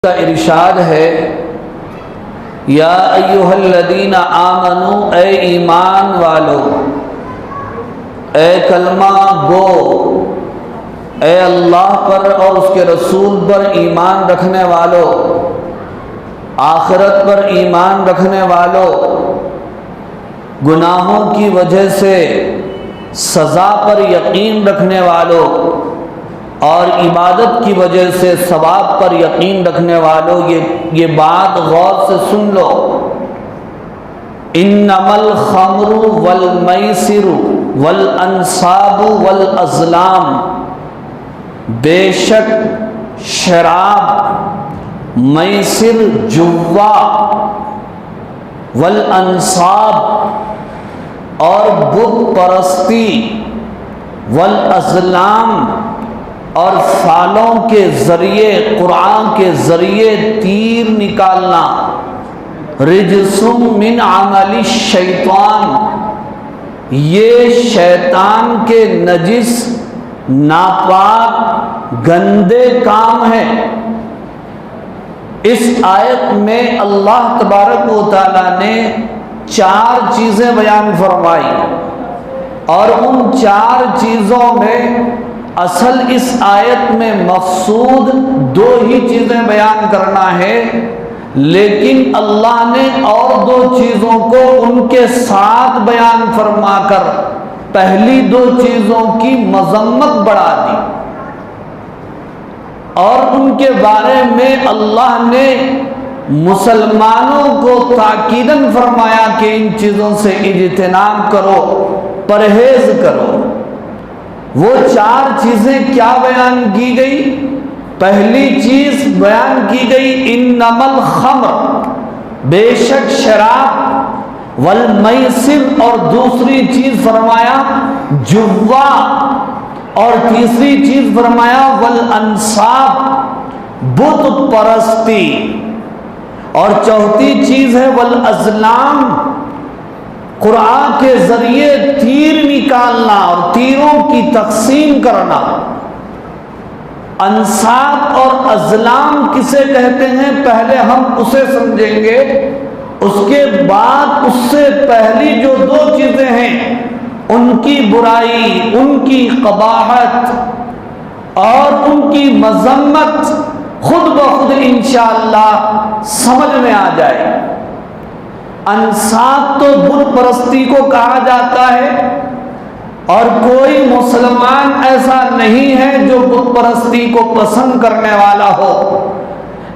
का इरशाद है, या अय्युहल्लज़ीना आमनू, ए ईमान वालो, ए कलमा गो, ए अल्लाह पर और उसके रसूल पर ईमान रखने वालो, आखिरत पर ईमान रखने वालो, गुनाहों की वजह से सज़ा पर यकीन रखने वालों और इबादत की वजह से सवाब पर यकीन रखने वालों, ये बात गौर से सुन लो। इन्नमल खमरु वल मैसिरु वल अंसाबु वल अज़लाम, बेशक शराब, मैसिर जुवा, वल अंसाब और बुत परस्ती, वल अज़लाम और फालों के ज़रिए, कुरान के ज़रिए तीर निकालना, रिजसुम मिन अमली शैतान, ये शैतान के नजिस नापाक गंदे काम हैं। इस आयत में अल्लाह तबारक व तआला ने 4 चीज़ें बयान फरमाई और उन 4 चीज़ों में असल इस आयत में मकसूद 2 ही चीज़ें बयान करना है, लेकिन अल्लाह ने और 2 चीज़ों को उनके साथ बयान फरमाकर पहली 2 चीज़ों की मजम्मत बढ़ा दी और उनके बारे में अल्लाह ने मुसलमानों को ताकीदन फरमाया कि इन चीज़ों से इज्तिनाब करो, परहेज करो। वो 4 चीज़ें क्या बयान की गई? पहली चीज़ बयान की गई इन्नमल खम्र, बेशक शराब, वल मैसिर और दूसरी चीज़ फरमाया जुवा और तीसरी चीज़ फरमाया वल अंसाब, बुत परस्ती और चौथी चीज़ है वल अज़लाम, कुरान के ज़रिए तीर निकालना और तीरों की तकसीम करना। अंसाब और अज़लाम किसे कहते हैं पहले हम उसे समझेंगे, उसके बाद उससे पहली जो 2 चीज़ें हैं उनकी बुराई, उनकी क़बाहत और उनकी मज़म्मत खुद ब खुद इंशाअल्लाह समझ में आ जाए। अंसाब तो बुत परस्ती को कहा जाता है और कोई मुसलमान ऐसा नहीं है जो बुत परस्ती को पसंद करने वाला हो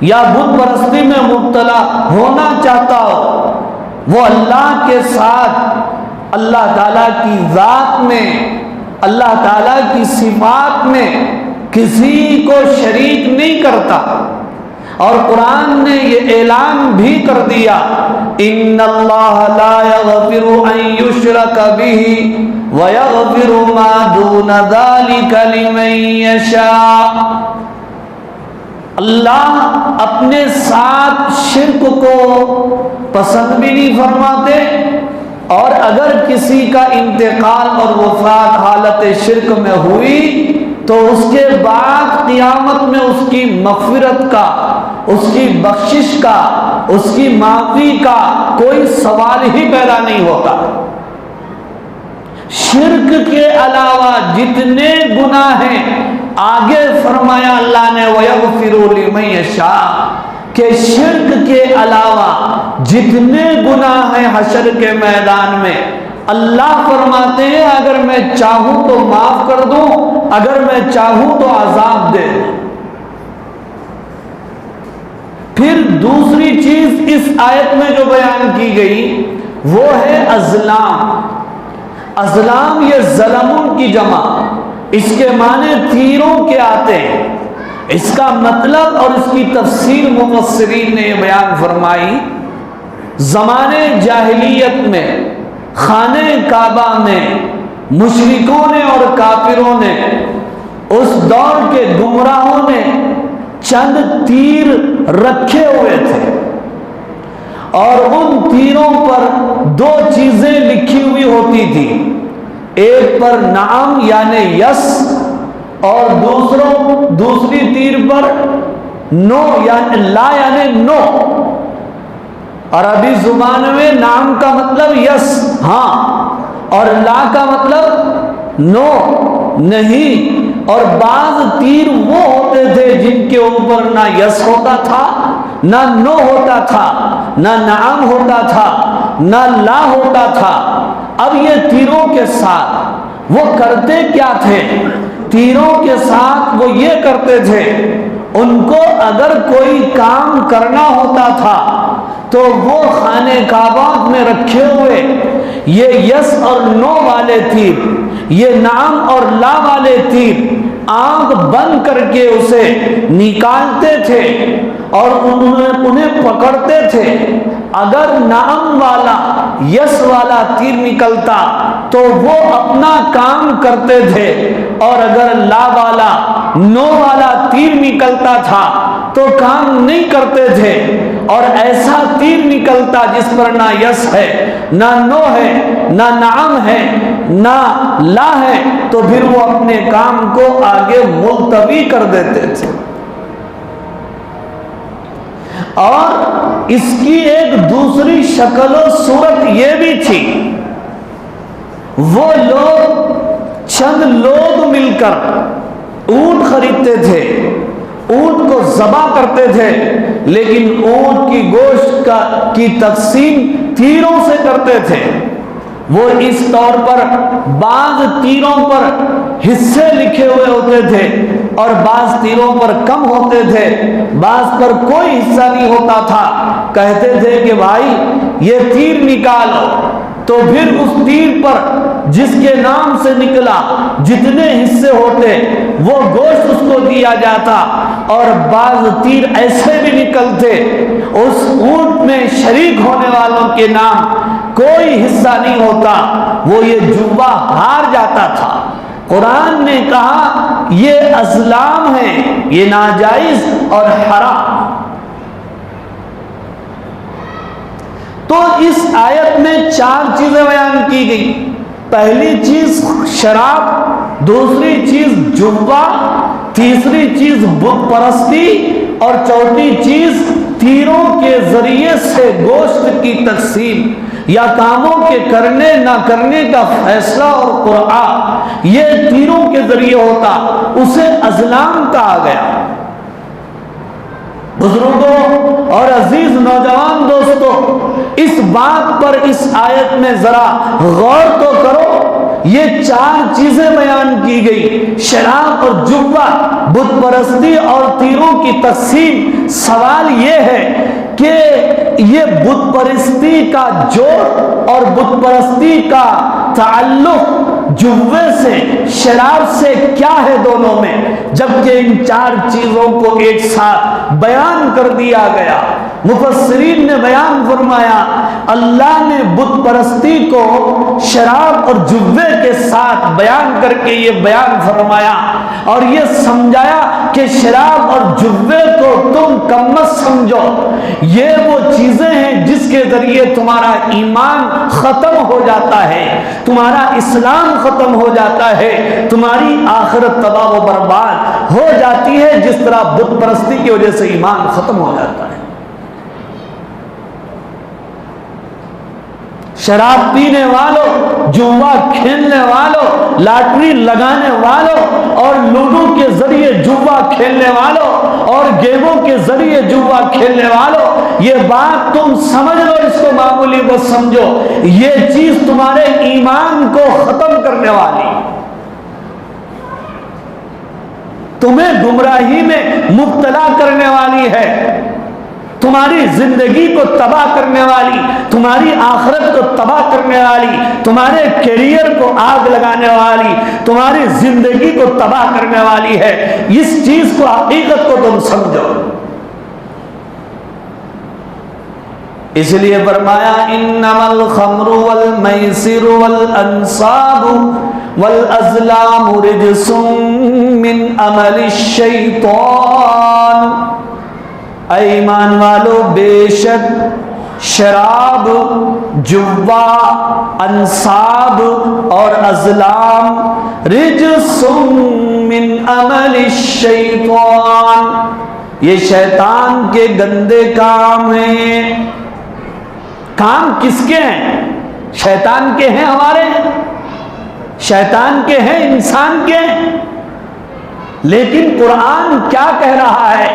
या बुत परस्ती में मुब्तला होना चाहता हो। वो अल्लाह के साथ, अल्लाह ताला की ज़ात में, अल्लाह ताला की सिफ़ात में किसी को शरीक नहीं करता और कुरान ने ये ऐलान भी कर दिया, इन्नल्लाह ला यग़फ़िरु अन युश्रक बिही व यग़फ़िरु मा दून ज़ालिका लिमन यशा। अल्लाह अपने साथ शिर्क को पसंद भी नहीं फरमाते और अगर किसी का इंतकाल और वफात हालत शिर्क में हुई तो उसके बाद क़ियामत में उसकी मग़फ़िरत का, उसकी बख्शिश का, उसकी माफ़ी का कोई सवाल ही पैदा नहीं होता। शिर्क के अलावा जितने गुनाह हैं, आगे फरमाया अल्लाह ने वयग़फ़िरु लिमन यशा, के शिर्क के अलावा जितने गुनाह हैं हशर के मैदान में अल्लाह फरमाते हैं अगर मैं चाहूं तो माफ कर दूं, अगर मैं चाहूं तो अजाब दे दूं। फिर दूसरी चीज इस आयत में जो बयान की गई वो है अज़लाम। अज़लाम ये ज़लमुन की जमा, इसके माने तीरों के आते हैं। इसका मतलब और इसकी तफसीर मुफ़स्सिरीन ने बयान फरमाई, ज़माने जाहिलियत में खाने काबा में मुशरिकों ने और काफिरों ने, उस दौर के गुमराहों ने चंद तीर रखे हुए थे और उन तीरों पर 2 चीजें लिखी हुई होती थी। एक पर नाम यानी यस और दूसरी तीर पर नो यानी ला यानी नो। अरबी जुबान में नाम का मतलब यस हाँ, और ला का मतलब नो नहीं। और बाज तीर वो होते थे जिनके ऊपर ना यस होता था, ना नो होता था, ना नाम होता था, ना ला होता था। अब ये तीरों के साथ वो करते क्या थे? तीरों के साथ वो ये करते थे, उनको अगर कोई काम करना होता था तो वो खाने काबा में रखे हुए ये यस और नो वाले तीर, ये नाम और ला वाले तीर आंख बंद करके उसे निकालते थे और उन्हें पकड़ते थे। अगर नाम वाला यस वाला तीर निकलता तो वो अपना काम करते थे, और अगर ला वाला नो वाला तीर निकलता था तो काम नहीं करते थे। और ऐसा तीर निकलता जिस पर ना यस है, ना नो है, ना नाम है, ना ला है, तो फिर वो अपने काम को आगे मुलतवी कर देते थे। और इसकी एक दूसरी शक्ल और सूरत ये भी थी, वो लोग चंद लोग मिलकर ऊंट खरीदते थे, ऊंट को ज़बा करते थे, लेकिन ऊंट की गोश्त की तकसीम तीरों से करते थे। वो इस तौर पर बाज तीरों पर हिस्से लिखे हुए होते थे और बाज तीरों पर कम होते थे, बाज पर कोई हिस्सा नहीं होता था। कहते थे कि भाई ये तीर निकालो, तो फिर उस तीर पर जिसके नाम से निकला जितने हिस्से होते वो गोश्त उसको दिया जाता। और बाज तीर ऐसे भी निकलते उस ऊंट में शरीक होने वालों के नाम कोई हिस्सा नहीं होता, वो ये जुब्बा हार जाता था। कुरान ने कहा ये अज़लाम है, ये नाजायज और हराम। तो इस आयत में चार चीजें बयान की गई। पहली चीज शराब, दूसरी चीज जुब्बा, तीसरी चीज बुत परस्ती, और चौथी चीज तीरों के जरिए से गोश्त की तकसीम या कामों के करने ना करने का फैसला और कुरान ये तीरों के जरिए होता, उसे अज़लाम कहा गया। बुजुर्गों और अजीज नौजवान दोस्तों, इस बात पर इस आयत में जरा गौर तो करो। ये चार चीजें बयान की गई, शराब और जुब्बा, बुत परस्ती और तीरों की तकसीम। सवाल ये है कि ये बुत परस्ती का जोड़ और बुत परस्ती का ताल्लुक जुब्बे से, शराब से क्या है दोनों में, जबकि इन चार चीजों को एक साथ बयान कर दिया गया। मुफस्सिरीन ने बयान फरमाया, अल्लाह ने बुत परस्ती को शराब और जुब्बे के साथ बयान करके ये बयान फरमाया और ये समझाया कि शराब और जुब्बे को तुम कम मत समझो, ये वो चीजें हैं जिसके जरिए तुम्हारा ईमान खत्म हो जाता है, तुम्हारा इस्लाम खत्म हो जाता है, तुम्हारी आखिरत तबाह व बर्बाद हो जाती है, जिस तरह बुत परस्ती की वजह से ईमान खत्म हो जाता है। शराब पीने वालों, जुआ खेलने वालों, लॉटरी लगाने वालों और लूडो के जरिए जुआ खेलने वालों और गेमों के जरिए जुआ खेलने वालों, ये बात तुम समझ लो, इसको मामूली मत समझो। ये चीज तुम्हारे ईमान को खत्म करने वाली, तुम्हें गुमराही में मुब्तला करने वाली है, तुम्हारी जिंदगी को तबाह करने वाली, तुम्हारी आखिरत को तबाह करने वाली, तुम्हारे करियर को आग लगाने वाली, तुम्हारी जिंदगी को तबाह करने वाली है। इस चीज को, हकीकत को तुम समझो। इसलिए फरमाया, इन्नमल खम्रु वल मैसिरु वल अंसाबु वल अज़लामु रिज्सुम मिन अमलिश शैतान। ईमान वालों, बेशक शराब, जुब्बा, अंसाब और अज़लाम रिज्सुम मिन अमलिश शैतान, ये शैतान के गंदे काम हैं। काम किसके हैं? शैतान के हैं, हमारे, शैतान के हैं, इंसान के हैं। लेकिन कुरान क्या कह रहा है?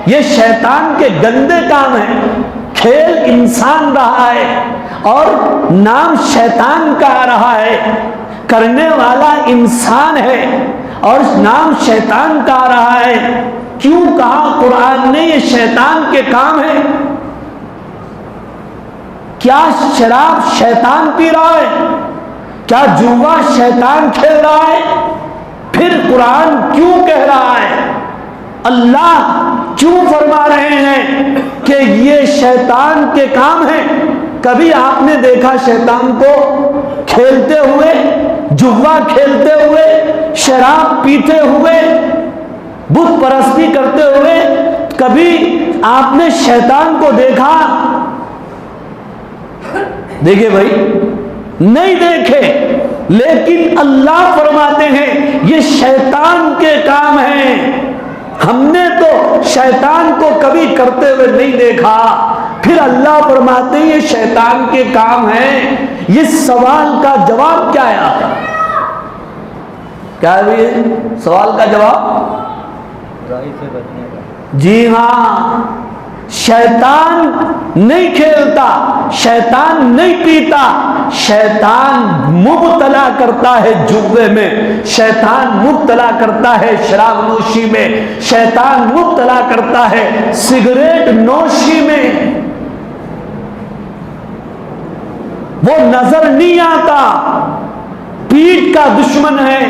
ये शैतान के गंदे काम हैं। खेल इंसान रहा है और नाम शैतान का आ रहा है, करने वाला इंसान है और नाम शैतान का आ रहा है। क्यों कहा कुरान ने ये शैतान के काम है? क्या शराब शैतान पी रहा है? क्या जुआ शैतान खेल रहा है? फिर कुरान क्यों कह रहा है? अल्लाह क्यों फरमा रहे हैं कि ये शैतान के काम है? कभी आपने देखा शैतान को खेलते हुए, जुआ खेलते हुए, शराब पीते हुए, बुत परस्ती करते हुए? कभी आपने शैतान को देखा? देखे भाई, नहीं देखे। लेकिन अल्लाह फरमाते हैं ये शैतान के काम हैं। हमने तो शैतान को कभी करते हुए नहीं देखा, फिर अल्लाह फरमाते हैं ये शैतान के काम हैं। ये सवाल का जवाब क्या है आपका? क्या है ये सवाल का जवाब? बुराई से बचने का। जी हाँ, शैतान नहीं खेलता, शैतान नहीं पीता, शैतान मुब्तला करता है जुए में, शैतान मुब्तला करता है शराब नोशी में, शैतान मुब्तला करता है सिगरेट नोशी में। वो नजर नहीं आता, पीठ का दुश्मन है,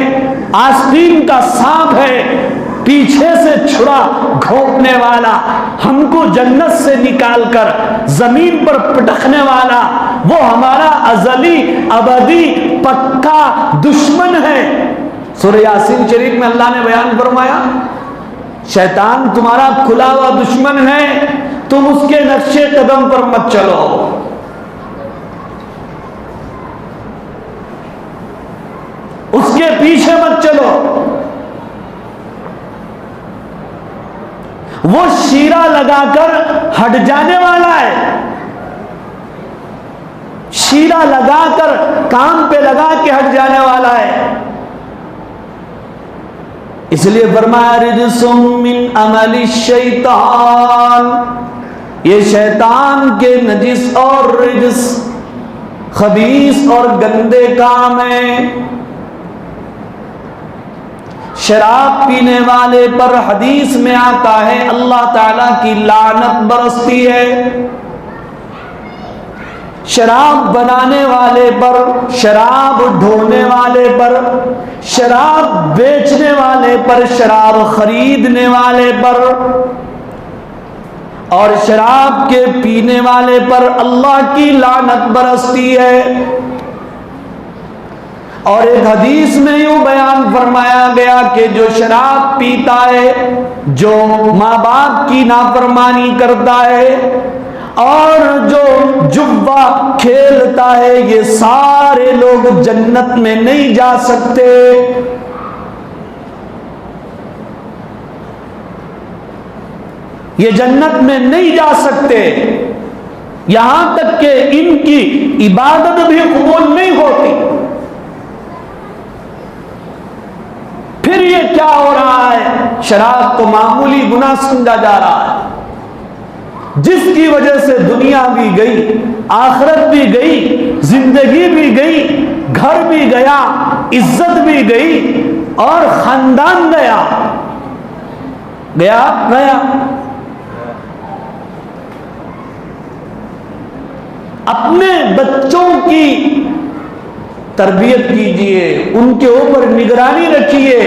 आस्तीन का सांप है, पीछे से छुरा घोंपने वाला, हमको जन्नत से निकालकर जमीन पर पटकने वाला, वो हमारा अजली अबदी पक्का दुश्मन है। सूरह यासीन शरीफ में अल्लाह ने बयान फरमाया, शैतान तुम्हारा खुला हुआ दुश्मन है, तुम उसके नक्शे कदम पर मत चलो। उसके पीछे मत चलो। वो शीरा लगाकर हट जाने वाला है, शीरा लगाकर काम पे लगा के हट जाने वाला है। इसलिए फरमाया रिजसुम मिन अमली शैतान, ये शैतान के नजिस और रिजस, खबीस और गंदे काम हैं। शराब पीने वाले पर हदीस में आता है अल्लाह ताला की लानत बरसती है। शराब बनाने वाले पर, शराब ढोने वाले पर, शराब बेचने वाले पर, शराब खरीदने वाले पर और शराब के पीने वाले पर अल्लाह की लानत बरसती है। और एक हदीस में यूं बयान फरमाया गया कि जो शराब पीता है, जो माँ बाप की नाफरमानी करता है और जो जुआ खेलता है, ये सारे लोग जन्नत में नहीं जा सकते। ये जन्नत में नहीं जा सकते, यहां तक कि इनकी इबादत भी कबूल नहीं होती। फिर ये क्या हो रहा है? शराब को मामूली गुनाह समझा जा रहा है, जिसकी वजह से दुनिया भी गई, आखिरत भी गई, जिंदगी भी गई, घर भी गया, इज्जत भी गई और खानदान गया। गया गया। अपने बच्चों की तरबियत कीजिए, उनके ऊपर निगरानी रखिए।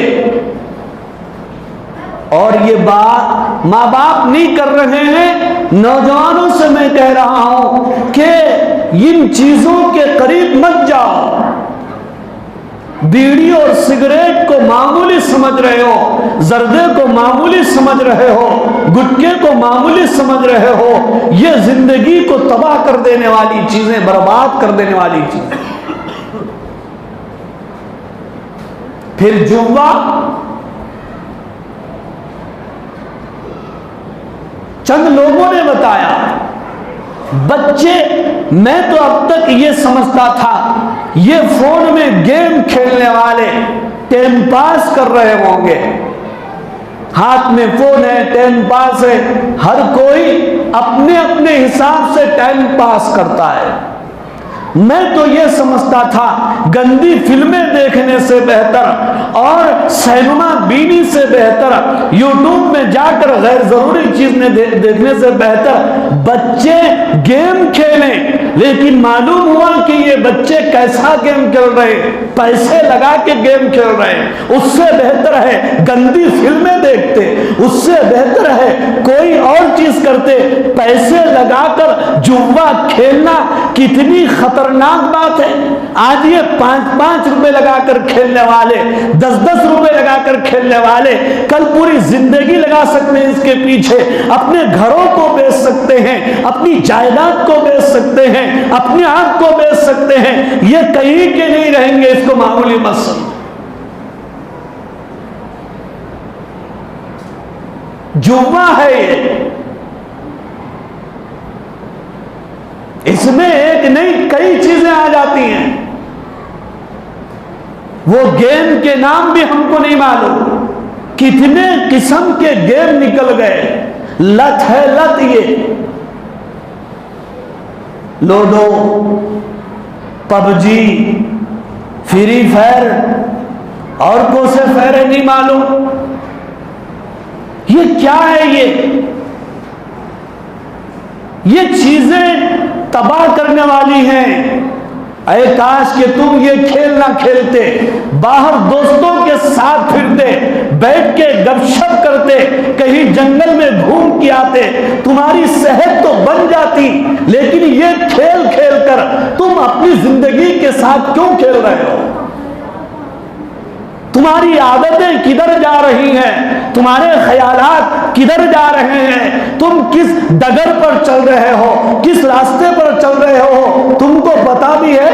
और ये बात माँ बाप नहीं कर रहे हैं, नौजवानों से मैं कह रहा हूं कि इन चीजों के करीब मत जाओ। बीड़ी और सिगरेट को मामूली समझ रहे हो, जर्दे को मामूली समझ रहे हो, गुटखे को मामूली समझ रहे हो, ये जिंदगी को तबाह कर देने वाली चीजें, बर्बाद कर देने वाली चीजें। फिर जुआ, चंद लोगों ने बताया, बच्चे, मैं तो अब तक ये समझता था ये फोन में गेम खेलने वाले टाइम पास कर रहे होंगे, हाथ में फोन है, टाइम पास है, हर कोई अपने अपने हिसाब से टाइम पास करता है। मैं तो ये समझता था गंदी फिल्में देखने से बेहतर और सिनेमा बीनी से बेहतर, यूट्यूब में जाकर गैर जरूरी चीजें देखने से बेहतर बच्चे गेम खेलें। लेकिन मालूम हुआ कि ये बच्चे कैसा गेम खेल रहे, पैसे लगा के गेम खेल रहे हैं। उससे बेहतर है गंदी फिल्में देखते, उससे बेहतर है कोई और चीज करते। पैसे लगाकर जुआ खेलना कितनी खतरनाक बात है। आज ये 5-5 रुपए लगाकर खेलने वाले, 10-10 रुपए लगाकर खेलने वाले कल पूरी जिंदगी लगा सकते हैं इसके पीछे, अपने घरों को बेच सकते हैं, अपनी जायदाद को बेच सकते हैं, अपने आप को बेच सकते हैं। ये कहीं के नहीं रहेंगे, इसको मामूली मत समझो। जुआ है ये, इसमें एक नहीं कई चीजें आ जाती हैं। वो गेम के नाम भी हमको नहीं मालूम, कितने किस्म के गेम निकल गए। लत है लत, ये लूडो, पबजी, फ्री फायर और कौन से फायर है नहीं मालूम। ये क्या है? ये चीजें तबाह करने वाली हैं। अरे काश कि तुम ये खेल ना खेलते, बाहर दोस्तों के साथ फिरते, बैठ के गपशप करते, कहीं जंगल में घूम के आते, तुम्हारी सेहत तो बन जाती। लेकिन ये खेल खेल कर तुम अपनी जिंदगी के साथ क्यों खेल रहे हो? तुम्हारी आदतें किधर जा रही हैं? तुम्हारे ख्यालात किधर जा रहे हैं? तुम किस डगर पर चल रहे हो, किस रास्ते पर चल रहे हो, तुमको पता भी है?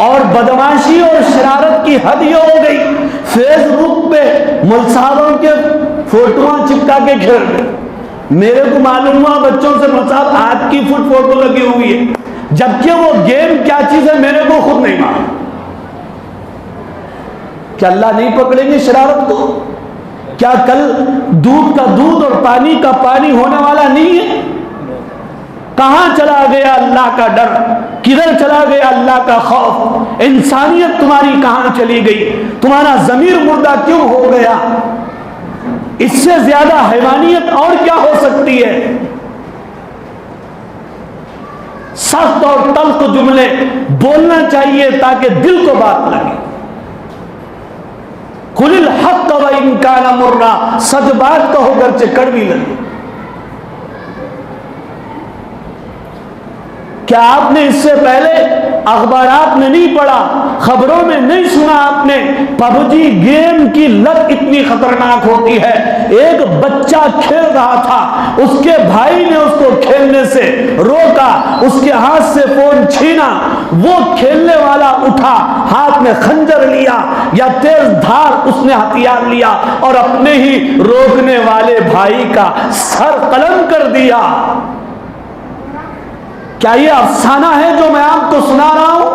और बदमाशी और शरारत की हद ये हो गई, फेसबुक पे मुल्सारों के फोटोआं चिपका के खेल रहे। मेरे को मालूम हुआ बच्चों से मुल्साब आपकी फोटो लगी हुई है, जबकि वो गेम क्या चीज है मेरे को खुद नहीं मालूम। क्या अल्लाह नहीं पकड़ेंगे शरारत को? क्या कल दूध का दूध और पानी का पानी होने वाला नहीं है? कहां चला गया अल्लाह का डर? किधर चला गया अल्लाह का खौफ? इंसानियत तुम्हारी कहां चली गई? तुम्हारा जमीर मुर्दा क्यों हो गया? इससे ज्यादा हैवानियत और क्या हो सकती है? सख्त और तल्ख जुमले बोलना चाहिए ताकि दिल को बात लगे। कुलिल हक़ व इन कान मुर्रा, सच बात कहो गर्चे कड़वी लगे। क्या आपने इससे पहले अखबारात में नहीं पढ़ा, खबरों में नहीं सुना आपने? पबजी गेम की लत इतनी खतरनाक होती है। एक बच्चा खेल रहा था, उसके भाई ने उसको खेलने से रोका, उसके हाथ से फोन छीना, वो खेलने वाला उठा, हाथ में खंजर लिया या तेज धार उसने हथियार लिया और अपने ही रोकने वाले भाई का सर कलम कर दिया। क्या ये अफसाना है जो मैं आपको सुना रहा हूं?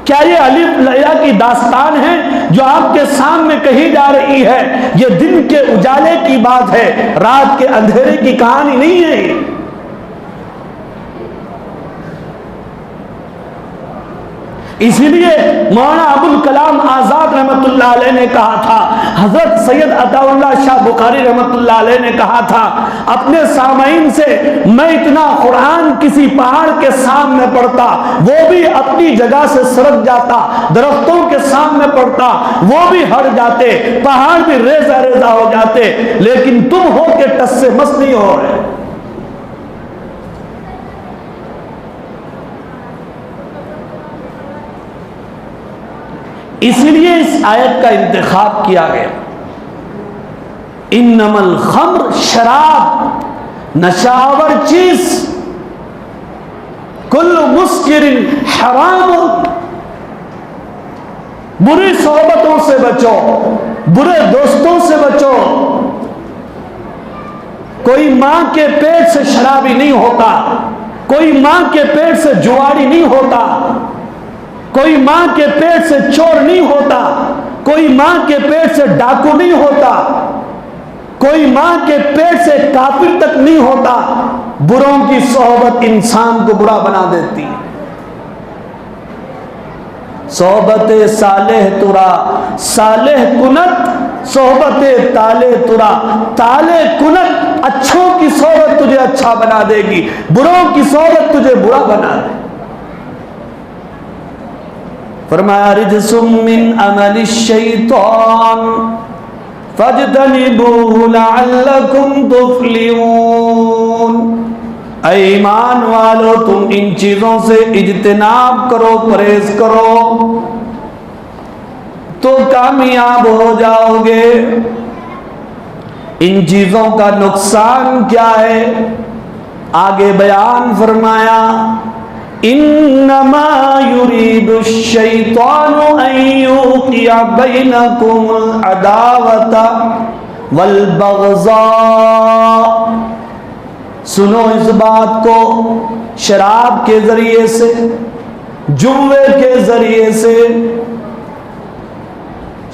क्या ये अलिफ लैला की दास्तान है जो आपके सामने कही जा रही है? ये दिन के उजाले की बात है, रात के अंधेरे की कहानी नहीं है। इसीलिए मौलाना अबुल कलाम आजाद रहमतुल्लाह अलैह ने कहा था, हजरत सैयद अताउल्लाह शाह बुखारी रहमतुल्लाह अलैह ने कहा था अपने सामईन से, मैं इतना कुरान किसी पहाड़ के सामने पढ़ता, वो भी अपनी जगह से सरक जाता, दरख्तों के सामने पढ़ता, वो भी हट जाते, पहाड़ भी रेजा रेजा हो जाते, लेकिन तुम हो के टस से मस नहीं हो रहे। इसलिए इस आयत का इंतखाब किया गया। इन्नमल खम्र, शराब नशावर चीज, कुल्लु मुस्किरिन हराम, बुरी सोहबतों से बचो, बुरे दोस्तों से बचो। कोई मां के पेट से शराबी नहीं होता, कोई मां के पेट से जुआरी नहीं होता, कोई मां के पेट से चोर नहीं होता, कोई मां के पेट से डाकू नहीं होता, कोई मां के पेट से काफिर तक नहीं होता। बुरों की सोहबत इंसान को बुरा बना देती है। सोहबत सालेह तुरा सालेह कुनत, सोहबत ताले तुरा ताले कुनत। अच्छों की सोहबत तुझे अच्छा बना देगी, बुरों की सोहबत तुझे बुरा बना दे। फरमाया रिजसुम मिन अमलि शैतान फज्तनिबूहु लअल्लकुम तुफ्लिहून। ऐ ईमान वालो, तुम इन चीजों से इज्तिनाब करो, परहेज करो तो कामयाब हो जाओगे। इन चीजों का नुकसान क्या है? आगे बयान फरमाया, इन्नमा युरीदु शैतानु अन युक़िया बैनकुमुल अदावता वल बग़ज़ा। सुनो इस बात को, शराब के जरिए से, जुए के जरिए से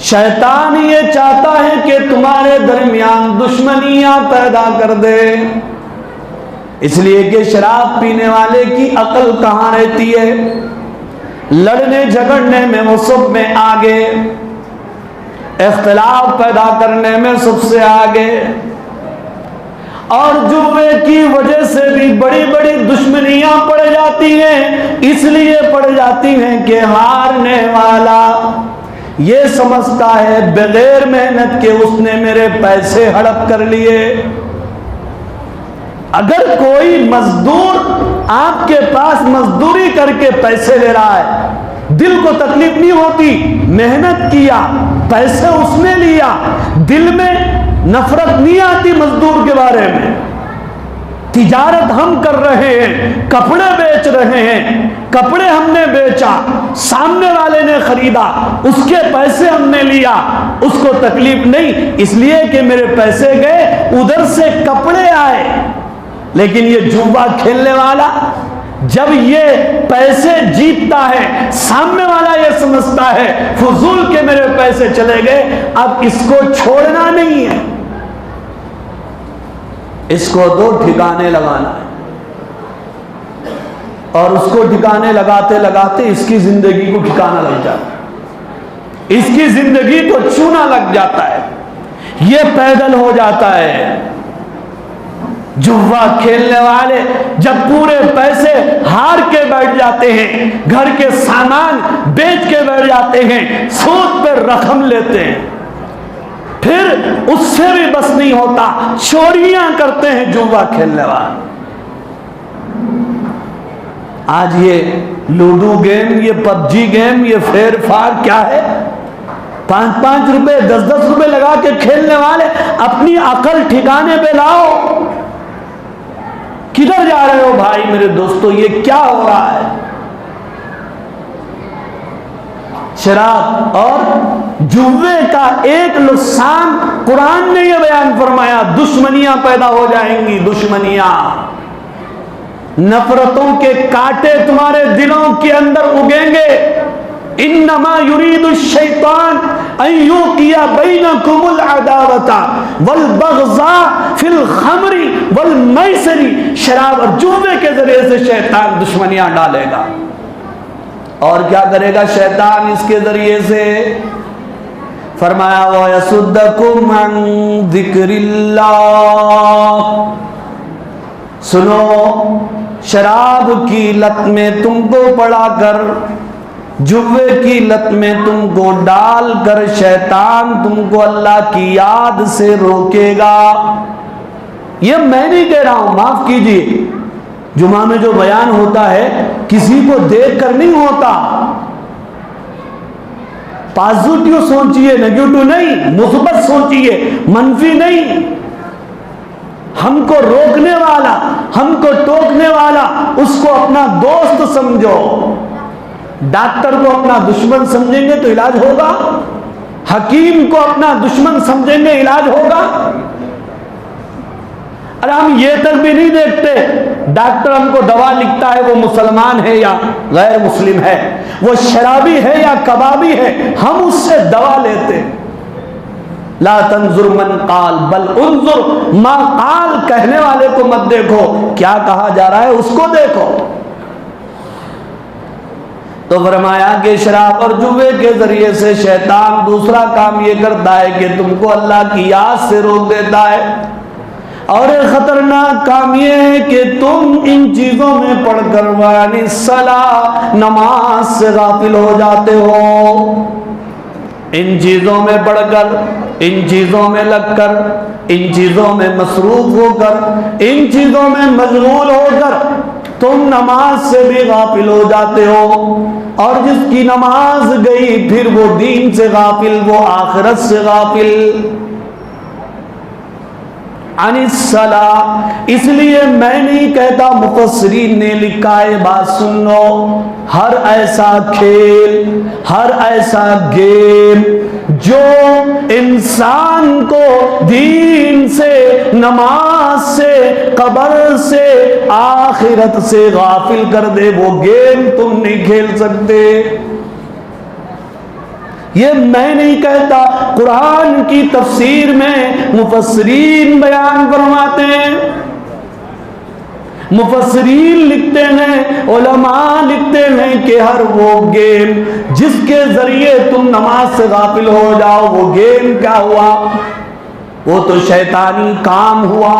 शैतान ये चाहता है कि तुम्हारे दरमियान दुश्मनियां पैदा कर दे। इसलिए कि शराब पीने वाले की अकल कहां रहती है? लड़ने झगड़ने में वो सब में आगे, इख्तिलाफ पैदा करने में सबसे आगे, और जुए की वजह से भी बड़ी बड़ी दुश्मनियां पड़ जाती हैं। इसलिए पड़ जाती हैं कि हारने वाला ये समझता है बगैर मेहनत के उसने मेरे पैसे हड़प कर लिए। अगर कोई मजदूर आपके पास मजदूरी करके पैसे ले रहा है, दिल को तकलीफ नहीं होती, मेहनत किया, पैसे उसने लिया, दिल में नफरत नहीं आती मजदूर के बारे में। तिजारत हम कर रहे हैं, कपड़े बेच रहे हैं, कपड़े हमने बेचा, सामने वाले ने खरीदा, उसके पैसे हमने लिया, उसको तकलीफ नहीं, इसलिए कि मेरे पैसे गए, उधर से कपड़े आए। लेकिन ये जुआ खेलने वाला जब ये पैसे जीतता है, सामने वाला ये समझता है फजूल के मेरे पैसे चले गए, अब इसको छोड़ना नहीं है, इसको दो ठिकाने लगाना है। और उसको ठिकाने लगाते लगाते इसकी जिंदगी को ठिकाना लग जाता है, इसकी जिंदगी को चूना लग जाता है, ये पैदल हो जाता है। जुआ खेलने वाले जब पूरे पैसे हार के बैठ जाते हैं, घर के सामान बेच के बैठ जाते हैं, सूद पे रकम लेते हैं, फिर उससे भी बस नहीं होता, चोरियां करते हैं जुआ खेलने वाले। आज ये लूडो गेम, ये पबजी गेम, ये फेर फार क्या है? 5-5 रुपए 10-10 रुपए लगा के खेलने वाले, अपनी अकल ठिकाने पे लाओ। किधर जा रहे हो भाई मेरे दोस्तों, ये क्या हो रहा है? शराब और जुए का एक नुकसान कुरान ने यह बयान फरमाया, दुश्मनियां पैदा हो जाएंगी, दुश्मनियां, नफरतों के कांटे तुम्हारे दिलों के अंदर उगेंगे। इन्नमा युरीदु शैतान अन युक़िया बैनकुमुल अदावता वल बग़ज़ा फिल खमरी वल मैसरी। शराब और जुए के जरिए से शैतान दुश्मनियां डालेगा। और क्या करेगा शैतान इसके जरिए से? फरमाया व यसुद्दकुम अन ज़िक्रिल्लाह। सुनो, शराब की लत में तुमको पड़ा कर, जुए की लत में तुमको डाल कर शैतान तुमको अल्लाह की याद से रोकेगा। यह मैं नहीं कह रहा हूं, माफ कीजिए, जुमा में जो बयान होता है किसी को देख कर नहीं होता। पॉजिटिव सोचिए, नेगेटिव नहीं, मुस्बत सोचिए, मंफी नहीं। हमको रोकने वाला, हमको टोकने वाला, उसको अपना दोस्त समझो। डॉक्टर को अपना दुश्मन समझेंगे तो इलाज होगा? हकीम को अपना दुश्मन समझेंगे, इलाज होगा? अरे हम ये तक भी नहीं देखते, डॉक्टर हमको दवा लिखता है, वो मुसलमान है या गैर मुस्लिम है, वो शराबी है या कबाबी है, हम उससे दवा लेते। ला तंजुर मन काल बल उन्जुर मा काल, कहने वाले को मत देखो, क्या कहा जा रहा है उसको देखो। तो फरमाया कि शराब और जुए के जरिए से शैतान दूसरा काम ये करता है कि तुमको अल्लाह की याद से रोक देता है, और एक खतरनाक काम ये है कि तुम इन चीजों में पढ़कर वानी सलाह नमाज से गाफिल हो जाते हो। इन चीजों में पढ़कर, इन चीजों में लगकर, इन चीजों में मसरूफ होकर, इन चीजों में मशगूल होकर तुम नमाज से भी गाफिल हो जाते हो। और जिसकी नमाज गई फिर वो दीन से गाफिल, वो आखिरत से गाफिल। अनिस्सला, इसलिए मैं नहीं कहता, मुफस्सिरीन ने लिखा है, बात सुन लो, हर ऐसा खेल, हर ऐसा गेम जो इंसान को दीन से, नमाज से, कब्र से, आखिरत से गाफिल कर दे, वो गेम तुम नहीं खेल सकते। ये मैं नहीं कहता, कुरान की तफसीर में मुफस्सिरीन बयान फरमाते हैं, मुफस्सिरीन लिखते हैं, उलमा लिखते हैं कि हर वो गेम जिसके जरिए तुम नमाज से गाफिल हो जाओ, वो गेम क्या हुआ? वो तो शैतानी काम हुआ।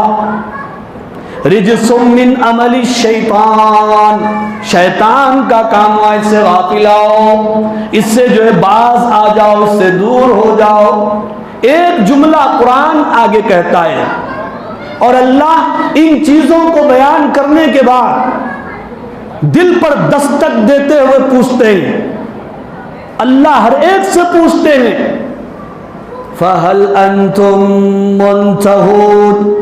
रिजसुम मिन अमली शैतान, शैतान का काम हुआ, इससे गाफिल आओ, इससे जो है बाज आ जाओ, इससे दूर हो जाओ। एक जुमला कुरान आगे कहता है, और अल्लाह इन चीजों को बयान करने के बाद दिल पर दस्तक देते हुए पूछते हैं, अल्लाह हर एक से पूछते हैं, फहल अंतुम मुंतहून,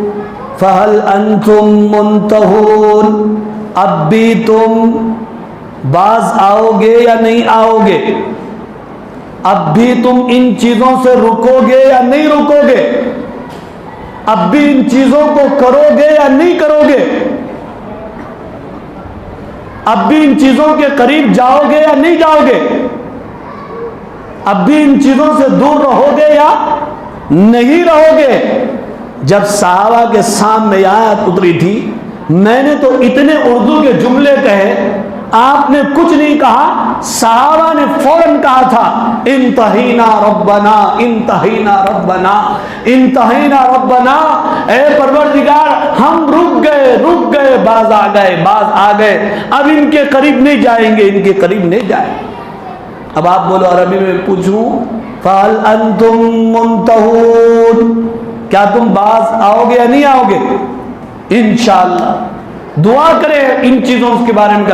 फहल अंतुम मुंतहून, अब भी तुम बाज आओगे या नहीं आओगे? अब भी तुम इन चीजों से रुकोगे या नहीं रुकोगे? अब भी इन चीजों को करोगे या नहीं करोगे? अब भी इन चीजों के करीब जाओगे या नहीं जाओगे? अब भी इन चीजों से दूर रहोगे या नहीं रहोगे? जब सहाबा के सामने आयत उतरी थी, मैंने तो इतने उर्दू के जुमले कहे, आपने कुछ नहीं कहा, सहाबा ने फौरन कहा था, इंतहीना रब्बना, इंतहीना रब्बना, इंतहीना रब्बना, ए परवरदिगार हम रुक गए, बाज आ गए, अब इनके करीब नहीं जाएंगे, इनके करीब नहीं जाए। अब आप बोलो अरबी में पूछूं, फहल अंतुम मुंतहून, क्या तुम बाज आओगे या नहीं आओगे? इंशाअल्लाह। दुआ करें इन चीजों के बारे में।